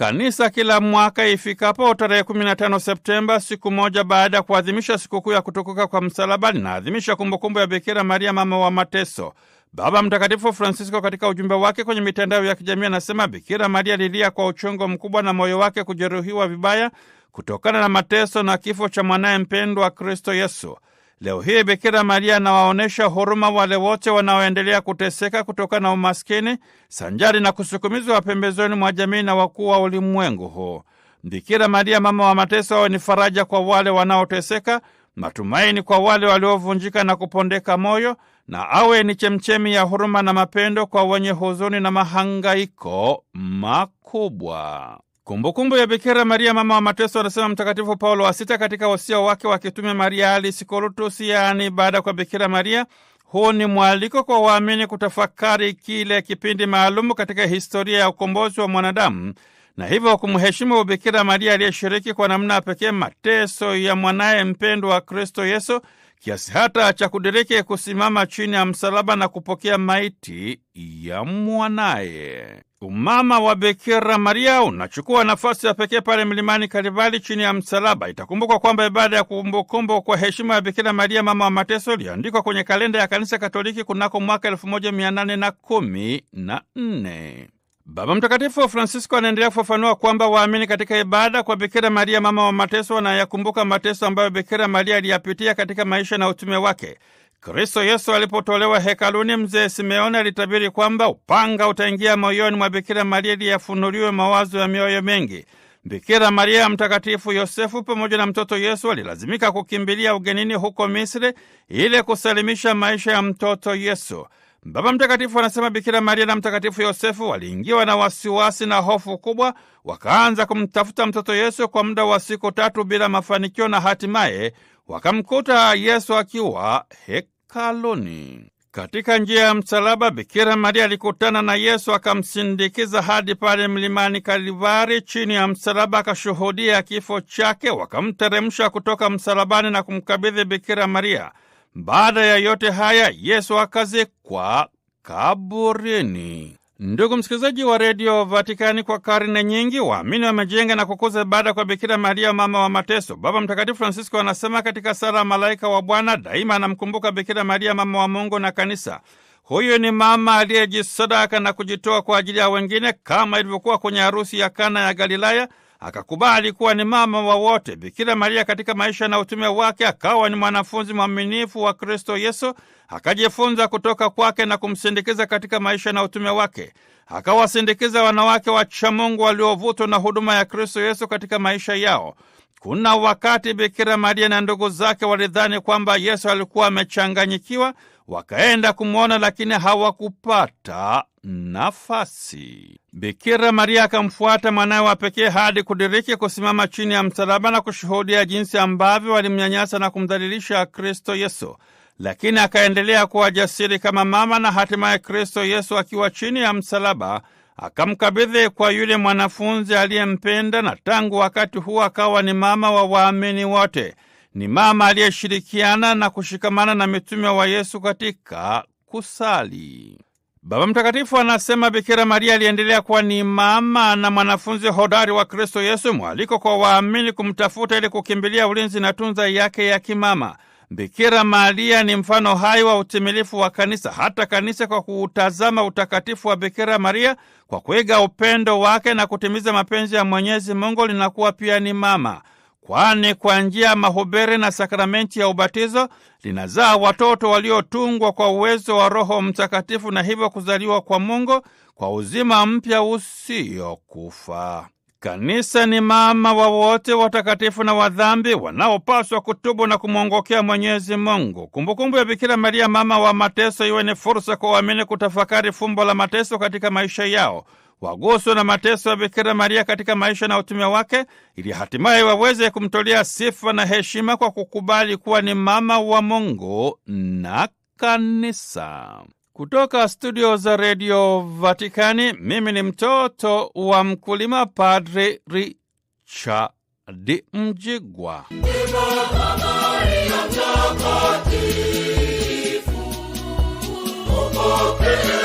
Kanisa kila mwaka ifikapo tarehe 15 Septemba, siku moja baada ya kuadhimisha sikukuu ya kutukuka kwa msalaba, linaadhimisha kumbukumbu ya Bikira Maria mama wa mateso. Baba Mtakatifu Francisco katika ujumbe wake kwenye mitandao ya kijamii anasema Bikira Maria alilia kwa uchungu mkubwa na moyo wake kujeruhiwa vibaya kutokana na mateso na kifo cha mwanaye mpendwa Kristo Yesu. Leo hii Bikira Maria anawaonesha huruma wale wote wanaoendelea kuteseka kutokana na umaskini, sanjari na kusukumizwa pembezoni mwa jamii na wakuu wa ulimwengu huu. Bikira Maria mama wa mateso awe ni faraja kwa wale wanaoteseka, matumaini kwa wale waliovunjika na kupondeka moyo, na awe ni chemchemi ya huruma na mapendo kwa wenye huzuni na mahangaiko makubwa. Kumbukumbu ya Bikira Maria mama wa mateso, anasema Mtakatifu Paulo wa Sita katika wasia wake wa kitume Marialis Cordus, yaani baada kwa Bikira Maria. Huu ni mwaliko kwa waamini kutafakari kile kipindi maalumu katika historia ya ukombozi wa mwanadamu, na hivyo kumheshimu Bikira Maria aliyeshiriki kwa namna pekee mateso ya mwanaye mpendwa wa Kristo Yesu, kiasi hata cha kudiriki kusimama chini ya msalaba na kupokea maiti ya mwanaye. Umama wa Bikira Maria unachukua nafasi ya pekee pale mlimani Kalvari chini ya msalaba. Itakumbukwa kwamba ibada ya kumbukumbu kwa heshima ya Bikira Maria mama wa mateso iliandikwa kwenye kalenda ya Kanisa Katoliki kunako mwaka 1814. Baba Mtakatifu Francisco anaendelea kufafanua kwamba waamini katika ibada kwa Bikira Maria mama wa mateso wanayakumbuka mateso ambayo Bikira Maria aliyapitia katika maisha na utume wake. Kristo Yesu alipotolewa hekaluni, mzee Simeoni alitabiri kwamba upanga utaingia moyoni mwa Bikira Maria ili yafunuliwe mawazo ya mioyo mengi. Bikira Maria, Mtakatifu Yosefu pamoja na mtoto Yesu walilazimika kukimbilia ugenini huko Misri ili kusalimisha maisha ya mtoto Yesu. Baba Mtakatifu anasema Bikira Maria na Mtakatifu Yosefu waliingiwa na wasiwasi na hofu kubwa, wakaanza kumtafuta mtoto Yesu kwa muda wa siku 3 bila mafanikio, na hatimaye wakamkuta Yesu akiwa hekaluni. Katika njia ya msalaba, Bikira Maria alikutana na Yesu, akamsindikiza hadi pale mlimani Kalvari. Chini ya msalaba akashuhudia kifo chake, wakamteremsha kutoka msalabani na kumkabidhi Bikira Maria. Baada ya yote haya, Yesu akazikwa kaburini. Ndugu msikilizaji wa redio Vatikani, kwa karne nyingi waamini wamejenga na kukuza ibada kwa Bikira Maria mama wa mateso. Baba Mtakatifu Francisco anasema katika sala Malaika wa Bwana daima anamkumbuka Bikira Maria mama wa Mungu na kanisa. Huyu ni mama aliyejisadaka na kujitoa kwa ajili ya wengine, kama ilivyokuwa kwenye harusi ya Kana ya Galilaya. Akakubali kuwa ni mama wa wote. Bikira Maria katika maisha na utume wake akawa ni mwanafunzi mwaminifu wa Kristo Yesu, akajifunza kutoka kwake na kumsindikiza katika maisha na utume wake. Akawasindikiza wanawake wacha Mungu waliovutwa na huduma ya Kristo Yesu katika maisha yao. Kuna wakati Bikira Maria na ndugu zake walidhani kwamba Yesu alikuwa amechanganyikiwa, wakaenda kumwona lakini hawakupata nafasi. Bikira Maria akamfuata mwanawe wa pekee hadi kudiriki kusimama chini ya msalaba na kushuhudia jinsi ambavyo walimnyanyasa na kumdhalilisha Kristo Yesu. Lakini akaendelea kuwa jasiri kama mama, na hatimaye Kristo Yesu akiwa chini ya msalaba akamkabidhi kwa yule mwanafunzi aliyempenda, na tangu wakati huo akawa ni mama wa waamini wote. Ni mama aliyeshirikiana na kushikamana na mitume wa Yesu katika kusali. Baba Mtakatifu anasema Bikira Maria aliendelea kuwa ni mama na mwanafunzi hodari wa Kristo Yesu, mwaliko kwa waamini kumtafuta ili kukimbilia ulinzi na tunza yake ya kimama. Bikira Maria ni mfano hai wa utimilifu wa kanisa. Hata kanisa kwa kuutazama utakatifu wa Bikira Maria, kwa kuiga upendo wake na kutimiza mapenzi ya Mwenyezi Mungu, linakuwa pia ni mama, kwani kwa njia ya mahubiri na sakramenti ya ubatizo linazaa watoto waliotungwa kwa uwezo wa Roho Mtakatifu, na hivyo kuzaliwa kwa Mungu kwa uzima mpya usiokufa. Kanisa ni mama wa wote watakatifu na wadhambi wanaopaswa kutubu na kumwongokea Mwenyezi Mungu. Kumbukumbu ya Bikira Maria mama wa mateso iwe ni fursa kwa waamini kutafakari fumbo la mateso katika maisha yao, waguswe na mateso ya Bikira Maria katika maisha na utume wake, ili hatimaye waweze kumtolea sifa na heshima kwa kukubali kuwa ni mama wa Mungu na kanisa. Kutoka studio za redio Vatikani, mimi ni mtoto wa mkulima, Padre Richard Mjigwa. Upokee